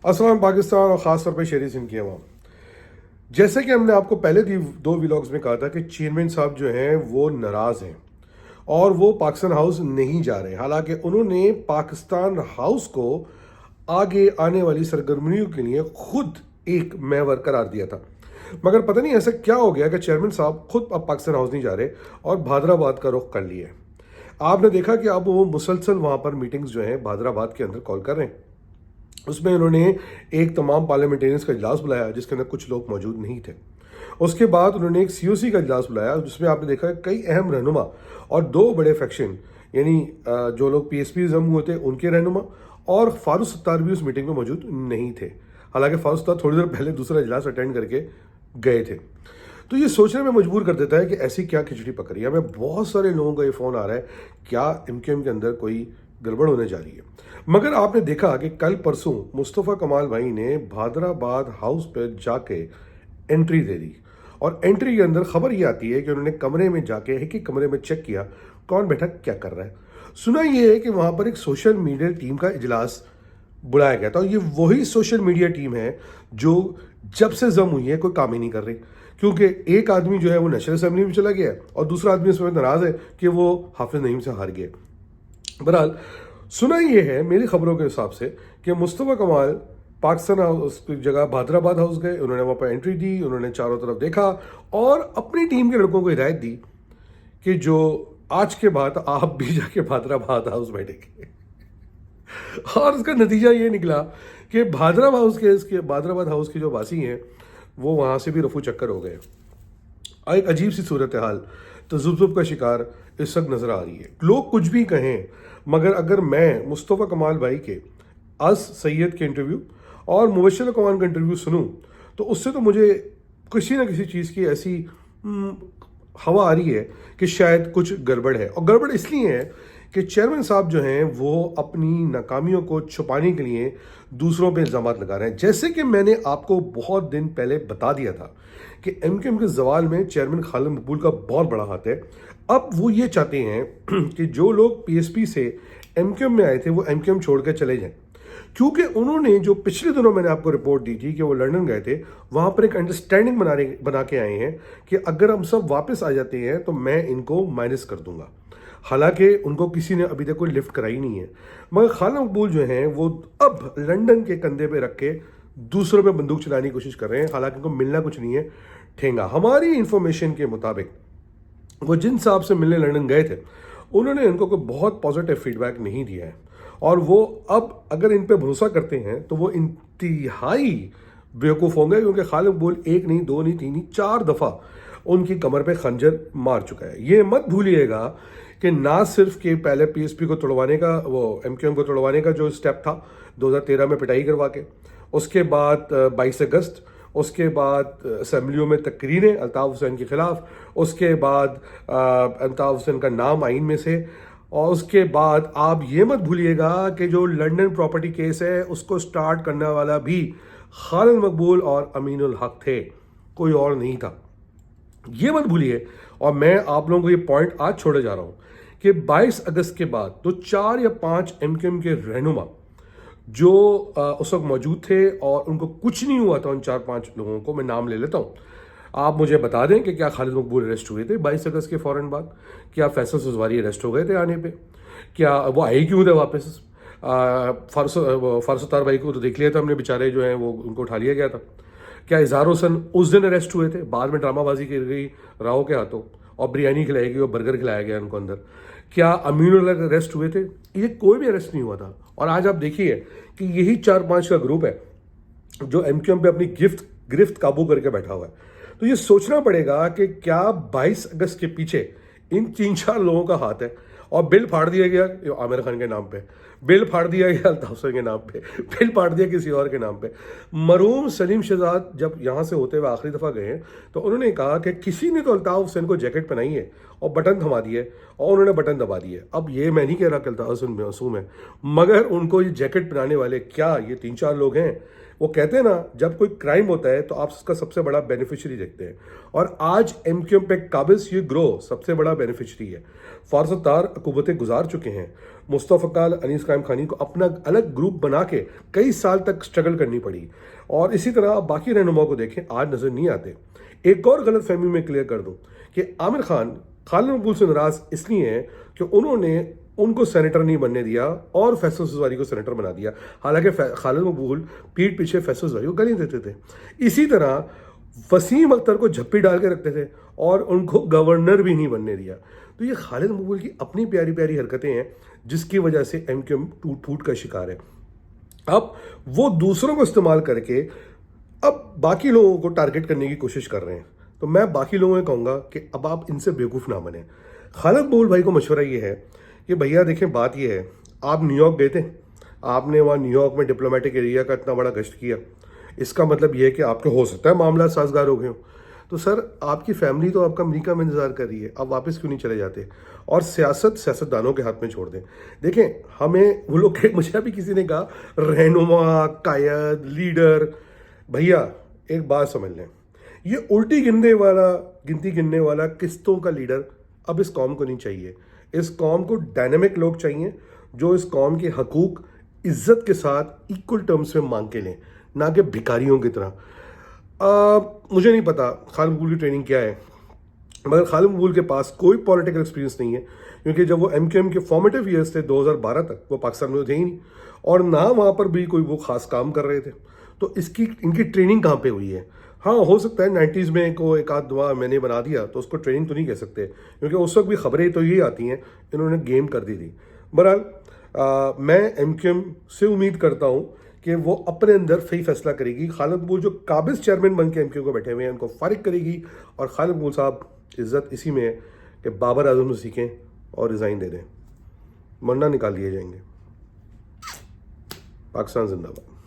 अस्सलाम पाकिस्तान और ख़ास तौर पे शेरी सिंध की अवाम। जैसे कि हमने आपको पहले दो व्लॉग्स में कहा था कि चेयरमैन साहब जो हैं वो नाराज़ हैं और वो पाकिस्तान हाउस नहीं जा रहे, हालांकि उन्होंने पाकिस्तान हाउस को आगे आने वाली सरगर्मियों के लिए खुद एक महवर करार दिया था। मगर पता नहीं ऐसा क्या हो गया कि चेयरमैन साहब खुद अब पाकिस्तान हाउस नहीं जा रहे और भादराबाद का रुख कर लिए। आपने देखा कि अब वो मुसलसल वहाँ पर मीटिंग्स जो हैं भादराबाद के अंदर कॉल कर रहे हैं। उसमें उन्होंने एक तमाम पार्लियामेंटेरियंस का इजलास बुलाया जिसके अंदर कुछ लोग मौजूद नहीं थे। उसके बाद उन्होंने एक सीओसी का इजलास बुलाया जिसमें आपने देखा कई अहम रहनुमा और दो बड़े फैक्शन यानी जो लोग पीएसपी जम हुए थे उनके रहनुमा और फारूक सत्तार भी उस मीटिंग में मौजूद नहीं थे। हालांकि फारूक सत्तार थोड़ी देर पहले दूसरा इजलास अटेंड करके गए थे। तो ये सोचने में मजबूर कर देता है कि ऐसी क्या खिचड़ी पकड़ी है। हमें बहुत सारे लोगों का ये फ़ोन आ रहा है क्या एमकेएम के अंदर कोई गड़बड़ होने जा रही है। मगर आपने देखा कि कल परसों मुस्तफ़ा कमाल भाई ने भादराबाद हाउस पर जाके एंट्री दे दी और एंट्री के अंदर खबर ये आती है कि उन्होंने कमरे में जाके एक ही कमरे में चेक किया कौन बैठा क्या कर रहा है। सुना ये है कि वहाँ पर एक सोशल मीडिया टीम का इजलास बुलाया गया था और ये वही सोशल मीडिया टीम है जो जब से जम हुई है कोई काम ही नहीं कर रही, क्योंकि एक आदमी जो है वो नेशनल असेंबली में चला गया और दूसरा आदमी इसमें नाराज है कि वो हाफिज नईम से हार गया। बहरहाल सुना ये है मेरी खबरों के हिसाब से कि मुस्तफ़ा कमाल पाकिस्तान हाउस की जगह भादराबाद हाउस गए, उन्होंने वहाँ पर एंट्री दी, उन्होंने चारों तरफ देखा और अपनी टीम के लड़कों को हिदायत दी कि जो आज के बाद आप भी जाके भादराबाद हाउस बैठेंगे। और उसका नतीजा ये निकला कि भादराबाद हाउस के जो वासी हैं वो वहाँ से भी रफू चक्कर हो गए। एक अजीब सी सूरत हाल तजुब्जुब का शिकार इस वक्त नज़र आ रही है। लोग कुछ भी कहें मगर अगर मैं मुस्तफ़ा कमाल भाई के अस सैयद के इंटरव्यू और मुबश्शिर कमान का इंटरव्यू सुनूं तो उससे तो मुझे किसी न किसी चीज़ की ऐसी हवा आ रही है कि शायद कुछ गड़बड़ है। और गड़बड़ इसलिए है कि चेयरमैन साहब जो हैं वो अपनी नाकामियों को छुपाने के लिए दूसरों पे इल्ज़ाम लगा रहे हैं। जैसे कि मैंने आपको बहुत दिन पहले बता दिया था कि एमकेएम के जवाल में चेयरमैन खालिद मकबूल का बहुत बड़ा हाथ है। अब वो ये चाहते हैं कि जो लोग पीएसपी से एमकेएम में आए थे वो एमकेएम छोड़ कर चले जाएं, क्योंकि उन्होंने जो पिछले दिनों मैंने आपको रिपोर्ट दी थी कि वो लंदन गए थे, वहाँ पर एक अंडरस्टैंडिंग बना के आए हैं कि अगर हम सब वापस आ जाते हैं तो मैं इनको माइनस कर दूंगा। हालांकि उनको किसी ने अभी तक कोई लिफ्ट कराई नहीं है, मगर खालिद मकबूल जो हैं वो अब लंदन के कंधे पे रख के दूसरों पे बंदूक चलाने की कोशिश कर रहे हैं। हालांकि उनको मिलना कुछ नहीं है ठेंगा। हमारी इंफॉर्मेशन के मुताबिक वो जिन साहब से मिलने लंदन गए थे उन्होंने इनको कोई बहुत पॉजिटिव फीडबैक नहीं दिया है और वो अब अगर इन पे भरोसा करते हैं तो वो इंतहाई बेवकूफ़ होंगे, क्योंकि खालिद मकबूल एक नहीं दो नहीं तीन नहीं 4 दफ़ा उनकी कमर पे खंजर मार चुका है। ये मत भूलिएगा कि ना सिर्फ कि पहले पीएसपी को तोड़वाने का वो एमकेएम को तोड़वाने का जो स्टेप था 2013 में पिटाई करवा के, उसके बाद 22 अगस्त, उसके बाद असेंबलियों में तकरीरें अल्ताफ़ हुसैन के ख़िलाफ़, उसके बाद अल्ताफ़ हुसैन का नाम आइन में से, और उसके बाद आप ये मत भूलिएगा कि जो लंदन प्रॉपर्टी केस है उसको स्टार्ट करने वाला भी खालिद मकबूल और अमीनुल हक थे, कोई और नहीं था। ये मत भूलिए। और मैं आप लोगों को ये पॉइंट आज छोड़े जा रहा हूँ कि 22 अगस्त के बाद तो 4 या 5 एमकेएम के रहनुमा जो उस वक्त मौजूद थे और उनको कुछ नहीं हुआ था, उन 4-5 लोगों को मैं नाम ले लेता हूँ। आप मुझे बता दें कि क्या खालिद मकबूल अरेस्ट हुए थे 22 अगस्त के फ़ौरन बाद? क्या फैसल सुजवारी अरेस्ट हो गए थे आने पे? क्या वो आए क्यों थे वापस? फारूक सत्तार भाई को तो देख लिया था हमने, बेचारे जो हैं वो उनको उठा लिया गया था। क्या इजहार हुसैन उस दिन अरेस्ट हुए थे? बाद में ड्रामाबाजी की गई राव के हाथों और बिरयानी खिलाई गई और बर्गर खिलाया गया उनको अंदर। क्या अमीनुल हक अरेस्ट हुए थे? ये कोई भी अरेस्ट नहीं हुआ था। और आज आप देखिए कि यही 4-5 का ग्रुप है जो एमकेएम पे अपनी गिरफ्त काबू करके बैठा हुआ है। तो ये सोचना पड़ेगा कि क्या 22 अगस्त के पीछे इन 3-4 लोगों का हाथ है। और बिल फाड़ दिया गया आमिर खान के नाम पे, बिल फाड़ दिया गया अल्ताफ हुसैन के नाम पे, बिल फाड़ दिया किसी और के नाम पे। मरहूम सलीम शहजाद जब यहाँ से होते हुए आखिरी दफ़ा गए तो उन्होंने कहा कि किसी ने तो अल्ताफ हुसैन को जैकेट पहनाई है और बटन थमा दिए और उन्होंने बटन दबा दिए। अब ये मैं नहीं कह रहा कि अल्ताफ हुसैन मासूम है, मगर उनको ये जैकेट पहनाने वाले क्या ये 3-4 लोग हैं? वो कहते हैं ना जब कोई क्राइम होता है तो आप उसका सबसे बड़ा बेनिफिशियरी देखते हैं, और आज एमकेएम पे काबिज ये ग्रोह सबसे बड़ा बेनिफिशियरी है। फारूक सत्तार हुकूमतें गुजार चुके हैं, मुस्तफ़ा कमाल, अनीस कायम खानी को अपना अलग ग्रुप बना के कई साल तक स्ट्रगल करनी पड़ी। और इसी तरह आप बाकी रहनुमाओं को देखें, आज नज़र नहीं आते। एक और गलत फहमी में क्लियर कर दूं कि आमिर खान खालिद मकबूल से नाराज़ इसलिए हैं कि उन्होंने उनको सेनेटर नहीं बनने दिया और फैसल सुजवारी को सेनेटर बना दिया, हालांकि खालिद मकबूल पीठ पीछे फैसल सुजवारी को गालियाँ देते थे। इसी तरह वसीम अख्तर को झप्पी डाल के रखते थे और उनको गवर्नर भी नहीं बनने दिया। तो ये खालिद मकबूल की अपनी प्यारी प्यारी हरकतें हैं जिसकी वजह से एमक्यूएम टूट फूट का शिकार है। अब वो दूसरों को इस्तेमाल करके अब बाकी लोगों को टारगेट करने की कोशिश कर रहे हैं। तो मैं बाकी लोगों को कहूँगा कि अब आप इनसे बेवकूफ़ ना बने। खालिद मकबूल भाई को मशवरा ये है कि भैया देखें, बात ये है, आप न्यूयॉर्क गए थे, आपने वहाँ न्यूयॉर्क में डिप्लोमेटिक एरिया का इतना बड़ा गश्त किया, इसका मतलब ये है कि आपके हो सकता है मामला साजगार हो गए हो। तो सर आपकी फैमिली तो आपका अमेरिका में इंतज़ार कर रही है, आप वापस क्यों नहीं चले जाते और सियासतदानों के हाथ में छोड़ दें। देखें, हमें वो लोग मुझे अभी किसी ने कहा रहनुमा, कायद, लीडर। भैया एक बात समझ लें, ये उल्टी गिनती गिनने वाला किस्तों का लीडर अब इस कौम को नहीं चाहिए। इस कौम को डायनामिक लोग चाहिए जो इस कौम के हकूक इज्जत के साथ इक्वल टर्म्स में मांग के लें, ना कि भिखारियों की तरह। मुझे नहीं पता खालिद मकबूल की ट्रेनिंग क्या है, मगर खालिद मकबूल के पास कोई पॉलिटिकल एक्सपीरियंस नहीं है, क्योंकि जब वो एमक्यूएम के फॉर्मेटिव ईयर्स थे 2012 तक, वो पाकिस्तान में थे ही नहीं और ना वहाँ पर भी कोई वो खास काम कर रहे थे। तो इनकी ट्रेनिंग कहाँ पे हुई है? हाँ, हो सकता है 90s में को एक आध दुआ मैंने बना दिया, तो उसको ट्रेनिंग तो नहीं कह सकते, क्योंकि उस वक्त भी खबरें तो ये आती हैं इन्होंने गेम कर दी थी। बहरहाल मैं एमक्यूएम से उम्मीद करता हूँ कि वो अपने अंदर सही फैसला करेगी। खालिद मकबूल जो काबिज चेयरमैन बन के एमक्यूएम को बैठे हुए हैं उनको फारिग करेगी, और खालिद मकबूल साहब इज्जत इसी में है कि बाबर आजम से सीखें और रिज़ाइन दे दें, वरना निकाल दिए जाएंगे। पाकिस्तान जिंदाबाद।